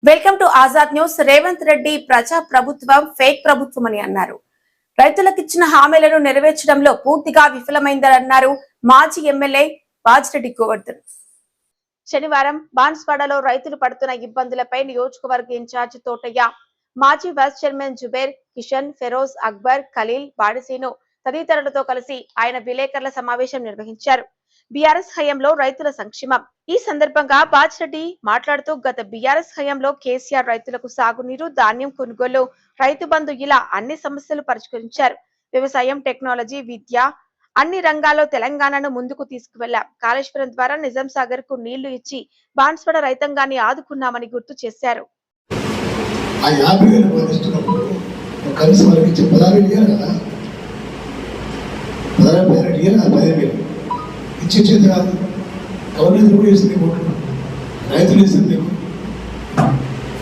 Welcome to Azad news. Revanth Reddy ప్రజా ప్రభుత్వం fake ప్రభుత్వం అని అన్నారు. రైతులకిచ్చిన హామీలను నెరవేర్చడంలో పూర్తిగా విఫలమైందన్నారు మాజీ ఎమ్మెల్యే బాజిరెడ్డి గోవర్ధన్. శనివారం బాన్స్వాడలో రైతులు పడుతున్న ఇబ్బందులపై నియోజకవర్గ ఇన్ఛార్జ్ తోటయ్య, మాజీ వైస్ చైర్మన్ జుబేర్, కిషన్, ఫెరోజ్, అక్బర్, ఖలీల్, బాడిసీను తదితరులతో కలిసి ఆయన విలేకరుల సమావేశం నిర్వహించారు. బీఆర్ఎస్ హయాంలో రైతుల సంక్షేమం. ఈ సందర్భంగా బాజిరెడ్డి మాట్లాడుతూ గత బీఆర్ఎస్ హయాంలో కేసీఆర్ రైతులకు సాగునీరు, ధాన్యం కొనుగోలు, రైతు బంధు ఇలా అన్ని సమస్యలు పరిష్కరించారు. వ్యవసాయం, టెక్నాలజీ, విద్య అన్ని రంగాల్లో తెలంగాణను ముందుకు తీసుకువెళ్లాం. కాళేశ్వరం ద్వారా నిజాం సాగర్ కు నీళ్లు ఇచ్చి బాన్స్వాడ రైతాంగాన్ని ఆదుకున్నామని గుర్తు చేశారు. ఇచ్చేది కాదు. గవర్నమెంట్ కూడా వేసింది, రైతులు వేసింది,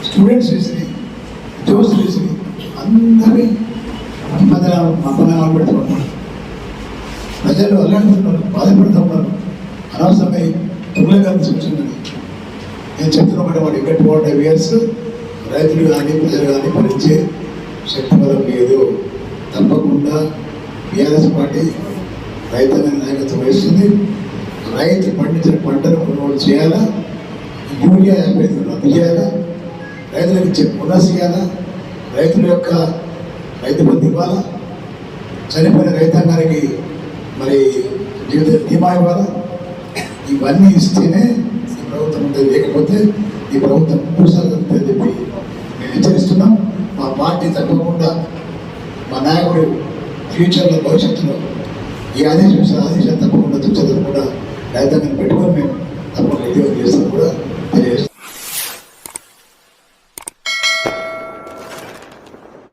స్టూడెంట్స్ వేసింది, ఉద్యోగస్తులు వేసింది, అందరినీ అప్పనాలు పెడుతున్నారు. ప్రజలు అల్లాడుతున్నారు, బాధపడుతున్నారు. అనవసరమై తుమ్మలగారిని సూచిందని నేను చెప్తున్నమాట. వాడు ఎక్కడ పోవడం ఇయర్స్ రైతులు కానీ ప్రజలు కానీ భరించే శక్తి బలం లేదు. తప్పకుండా బీఆర్ఎస్ పార్టీ రైతాంగ నాయకత్వం వహిస్తుంది. రైతు పండించిన పంటను కొనుగోలు చేయాలా, యూరియా 55 రద్దు చేయాలా, రైతులకు ఇచ్చే బోనస్ ఇవ్వాలా, రైతుల యొక్క రైతు బంధు ఇవ్వాలా, చనిపోయిన రైతాంగానికి మరి జీవిత బీమా ఇవ్వాలా. ఇవన్నీ ఇస్తేనే ఈ ప్రభుత్వం ఉంటుంది. లేకపోతే ఈ ప్రభుత్వం పూసాలని చెప్పి మేము హెచ్చరిస్తున్నాం. మా పార్టీ తప్పకుండా మా నాయకుడు ఫ్యూచర్లో భవిష్యత్తులో ఈ ఆదేశం తప్పకుండా తుచ్చ తప్పకుండా రైతాంగాన్ని పెట్టుకొని మేము తప్పకుండా